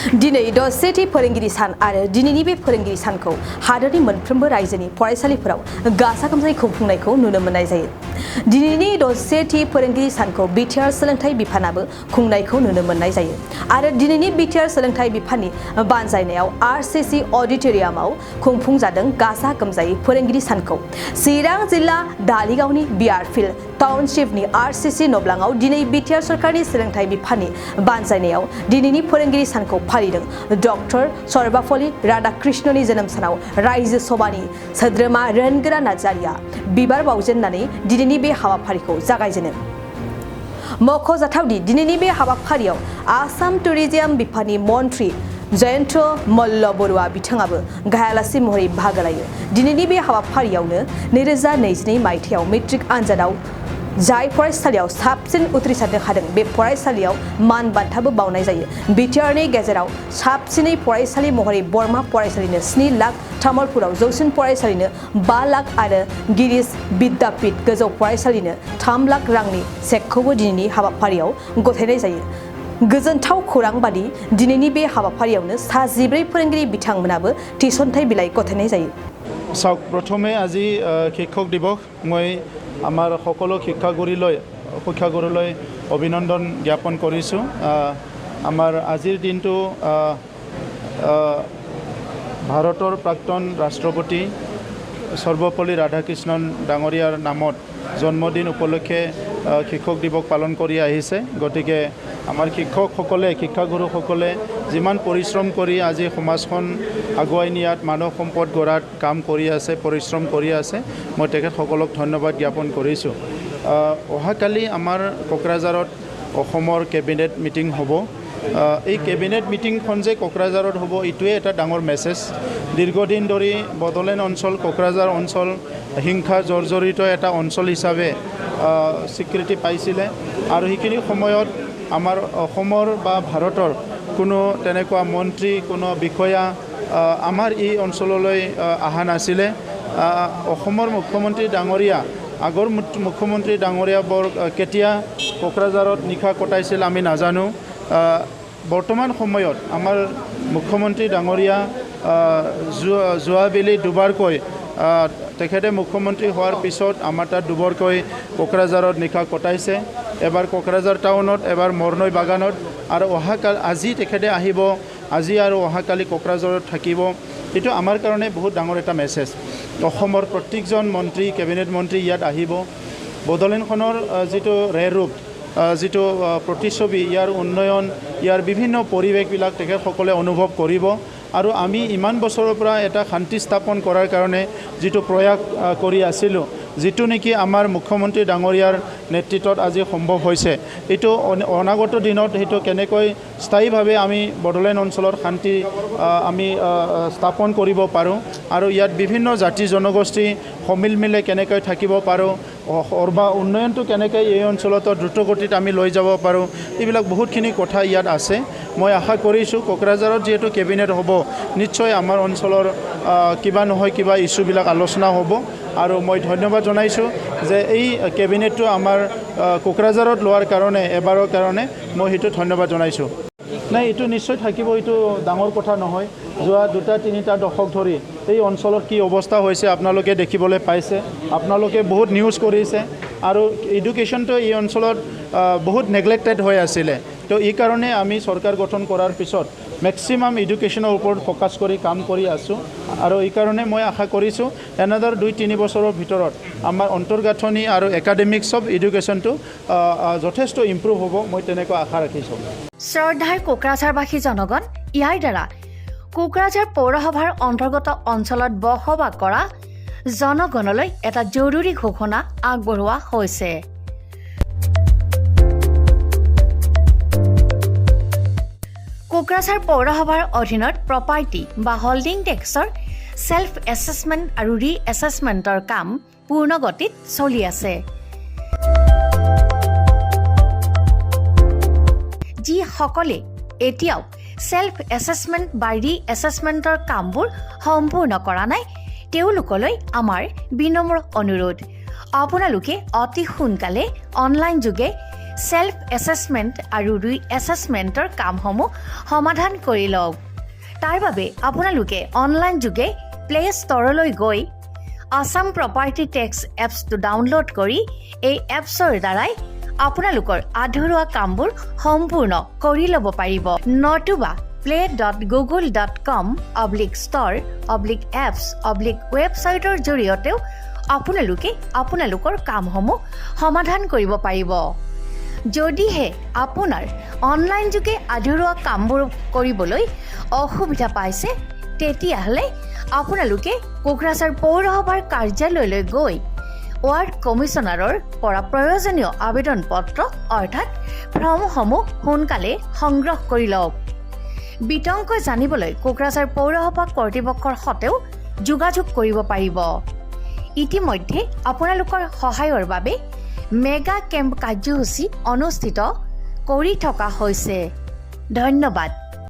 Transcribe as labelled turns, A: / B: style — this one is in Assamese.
A: दिनै द सेथि फोरोंगिरि सान आरो दिनैनि बे फोरोंगिरि सानखौ हादोरनि मोनफ्रोमबो रायजोनि फरायसालिफोराव गाजा गोमजायै खुंफुंनायखौ नुनो मोननाय जायो। दिनैनि द सेथि फोरोंगिरि सानखौ बिटिआर सोलोंथाइ बिफानाबो खुंनायखौ नुनो मोननाय जायो आरो दिनैनि बिटिआर सोलोंथाइ बिफाननि बानजायनायाव आरसिसि अडिटोरियामाव खुंफुंजादों गाजा गोमजायै फोरोंगिरि सानखौ। चिरां जिल्ला धालिगावनि बिआरफिल्ड टाउनशिपनि आरसिसि नब्लाङाव दिनै बिटिआर सरकारनि सोलोंथाइ बिफाननि बानजायनायाव दिनैनि फोरोंगिरि सानखौ फालिदों। डक्टर सर्वपल्ली राधाकृष्णननि जोनोम सानाव रायजो सभानि सोद्रोमा रोनगोरा नार्जारिया बिबार बावजेननानै दिनैनि बे हाबाफारिखौ जागायजेनो। मख'जाथावदि दिनैनि बे हाबाफारियाव आसाम टुरिजम बिफाननि मन्त्रि जयन्त मल्ल बरुवा बिथाङाबो गाहाय आलासि महरै बाहागो लायो। दिनैनि बे हाबाफारियावनो 2022 मायथाइयाव मेट्रिक आनजादाव जाय फरायसालियाव साबसिन उथ्रिसारनो हादों बे फरायसालियाव मान बान्थाबो बावनाय जायो। बिटिआरनि गेजेराव साबसिनै फरायसालि महरै बरमा फरायसालिनो 7 लाख, तामुलपुराव जौसिन फरायसालिनो 5 लाख आरो गिरिश विद्यापीठ गोजौ फरायसालिनो 3 लाख रांनि चेकखौबो दिनैनि हाबाफारियाव गथायनाय जायो। गोजोनथाव खौरां बादि दिनैनि बे हाबाफारियावनो 14 फोरोंगिरि बिथांमोनाबो थिसनथाइ बिलाइ गथायनाय जायो।
B: প্ৰথমে আজি শিক্ষক দিৱস মই আমাৰ সকলো শিক্ষাগুৰুলৈ অভিনন্দন জ্ঞাপন কৰিছোঁ। আমাৰ আজিৰ দিনটো ভাৰতৰ প্ৰাক্তন ৰাষ্ট্ৰপতি সৰ্বপল্লী ৰাধাকৃষ্ণন ডাঙৰীয়াৰ নামত জন্মদিন উপলক্ষে শিক্ষক দিৱস পালন কৰি আহিছে। গতিকে আমাৰ শিক্ষকসকলে শিক্ষাগুৰুসকলে যিমান পৰিশ্ৰম কৰি আজি সমাজখন আগুৱাই নিয়াত মানৱ সম্পদ গঢ়াত কাম কৰি আছে, পৰিশ্ৰম কৰি আছে, মই তেখেতসকলক ধন্যবাদ জ্ঞাপন কৰিছোঁ। অহাকালি আমাৰ কোকৰাঝাৰত অসমৰ কেবিনেট মিটিং হ'ব। এই কেবিনেট মিটিংখন যে কোকৰাঝাৰত হ'ব এইটোৱে এটা ডাঙৰ মেছেজ। দীৰ্ঘদিন ধৰি বড়োলেণ্ড অঞ্চল, কোকৰাঝাৰ অঞ্চল হিংসা জৰ্জৰিত এটা অঞ্চল হিচাপে স্বীকৃতি পাইছিলে আৰু সেইখিনি সময়ত আমাৰ অসমৰ বা ভাৰতৰ কোনো তেনেকুৱা মন্ত্ৰী, কোনো বিষয়া আমাৰ এই অঞ্চললৈ অহা নাছিলে। অসমৰ মুখ্যমন্ত্ৰী ডাঙৰীয়া, আগৰ মুখ্যমন্ত্ৰী ডাঙৰীয়া কেতিয়া কোকৰাঝাৰত নিশা কটাইছিল আমি নাজানো। বৰ্তমান সময়ত আমাৰ মুখ্যমন্ত্ৰী ডাঙৰীয়া যোৱাবেলি দুবাৰকৈ তেখেতে মুখ্যমন্ত্ৰী হোৱাৰ পিছত আমাৰ তাত দুবাৰকৈ কোকৰাঝাৰত নিশা কটাইছে। এবাৰ কোকৰাঝাৰ টাউনত, এবাৰ মৰনৈ বাগানত আৰু আজি তেখেতে আহিব, আজি আৰু অহাকালি কোকৰাঝাৰত থাকিব। এইটো আমাৰ কাৰণে বহুত ডাঙৰ এটা মেছেজ। অসমৰ প্ৰত্যেকজন মন্ত্ৰী, কেবিনেট মন্ত্ৰী ইয়াত আহিব। বড়োলেণ্ডখনৰ যিটো ৰূপ, যিটো প্ৰতিচ্ছবি, ইয়াৰ উন্নয়ন, ইয়াৰ বিভিন্ন পৰিৱেশবিলাক তেখেতসকলে অনুভৱ কৰিব আৰু আমি ইমান বছৰৰ পৰা এটা শান্তি স্থাপন কৰাৰ কাৰণে যিটো প্ৰয়াস কৰি আছিলোঁ, যিটো নেকি আমাৰ মুখ্যমন্ত্ৰী ডাঙৰীয়াৰ নেতৃত্বত আজি সম্ভৱ হৈছে, এইটো অনাগত দিনত সেইটো কেনেকৈ স্থায়ীভাৱে আমি বড়োলেণ্ড অঞ্চলত শান্তি আমি স্থাপন কৰিব পাৰোঁ আৰু ইয়াত বিভিন্ন জাতি জনগোষ্ঠী সমিলমিলে কেনেকৈ থাকিব পাৰোঁ, উন্নয়নটো কেনেকৈ এই অঞ্চলত দ্ৰুতগতিত আমি লৈ যাব পাৰোঁ, এইবিলাক বহুতখিনি কথা ইয়াত আছে। মই আশা কৰিছোঁ কোকৰাঝাৰত যিহেতু কেবিনেট হ'ব, নিশ্চয় আমাৰ অঞ্চলৰ কিবা নহয় কিবা ইছ্যুবিলাক আলোচনা হ'ব আৰু মই ধন্যবাদ জনাইছোঁ যে এই কেবিনেটটো আমাৰ কোকৰাঝাৰত লোৱাৰ কাৰণে, এবাৰৰ কাৰণে মই সেইটো ধন্যবাদ জনাইছোঁ। নাই, এইটো নিশ্চয় থাকিব, এইটো ডাঙৰ কথা নহয়। যোৱা 2-3 দশক ধৰি এই অঞ্চলত কি অৱস্থা হৈছে আপোনালোকে দেখিবলৈ পাইছে, আপোনালোকে বহুত নিউজ কৰিছে আৰু এডুকেশ্যনটো এই অঞ্চলত বহুত নেগলেক্টেড হৈ আছিলে। তো এই কাৰণে আমি চৰকাৰ গঠন কৰাৰ পিছত মেক্সিমাম এডুকেশ্যনৰ ওপৰত ফ'কাছ কৰি কাম কৰি আছোঁ আৰু এই কাৰণে মই আশা কৰিছোঁ এনাদাৰ 2-3 বছৰৰ ভিতৰত আমাৰ অন্তৰ্গাঁথনি আৰু একাডেমিক চব এডুকেশ্যনটো যথেষ্ট ইম্প্ৰুভ হ'ব, মই তেনেকুৱা আশা ৰাখিছোঁ।
C: শ্ৰদ্ধাৰ কোকৰাঝাৰবাসী জনগণ, ইয়াৰ দ্বাৰা কোকৰাঝাৰ পৌৰসভাৰ অন্তৰ্গত অঞ্চলত বসবাস কৰা জনগণলৈ এটা জৰুৰী ঘোষণা আগবঢ়োৱা হৈছে। কোকৰাঝাৰ পৌৰসভাৰ অধীনত প্ৰপাৰ্টি বা হল্ডিং টেক্সৰ ছেল্ফ এছেছমেণ্ট আৰু ৰি এছেছমেণ্টৰ কাম পূৰ্ণ গতিত চলি আছে। যিসকলে এতিয়াও ছেল্ফ এছেছমেণ্ট বা ৰি এছেছমেণ্টৰ কামবোৰ সম্পূৰ্ণ কৰা নাই, তেওঁলোকলৈ আমাৰ বিনম্ৰ অনুৰোধ, আপোনালোকে অতি সোনকালে অনলাইন যোগে ছেল্ফ এছেছমেণ্ট আৰু ৰি-এছেছমেণ্টৰ কামসমূহ সমাধান কৰি লওক। তাৰ বাবে আপোনালোকে অনলাইন যোগে প্লে ষ্ট'ৰলৈ গৈ আছাম প্ৰপাৰ্টি টেক্স এপছটো ডাউনলোড কৰি এই এপছৰ দ্বাৰাই আপোনালোকৰ আধৰুৱা কামবোৰ সম্পূৰ্ণ কৰি ল'ব পাৰিব। নতুবা play.google.com/store/apps/ৱেবছাইটৰ জৰিয়তেও আপোনালোকে আপোনালোকৰ কামসমূহ সমাধান কৰিব পাৰিব। যদিহে আপোনাৰ অনলাইন যোগে আধৰুৱা কামবোৰ কৰিবলৈ অসুবিধা পাইছে তেতিয়াহ'লে আপোনালোকে কোকৰাঝাৰ পৌৰসভাৰ কাৰ্যালয়লৈ গৈ ৱাৰ্ড কমিছনাৰৰ পৰা প্ৰয়োজনীয় আবেদন পত্ৰ অৰ্থাৎ ফৰ্মসমূহ সোনকালে সংগ্ৰহ কৰি লওক। বিতংকৈ জানিবলৈ কোকৰাঝাৰ পৌৰসভা কৰ্তৃপক্ষৰ সৈতেও যোগাযোগ কৰিব পাৰিব। ইতিমধ্যে আপোনালোকৰ সহায়ৰ বাবে মেগা কেম্প কাৰ্যসূচী অনুষ্ঠিত কৰি থকা হৈছে। ধন্যবাদ।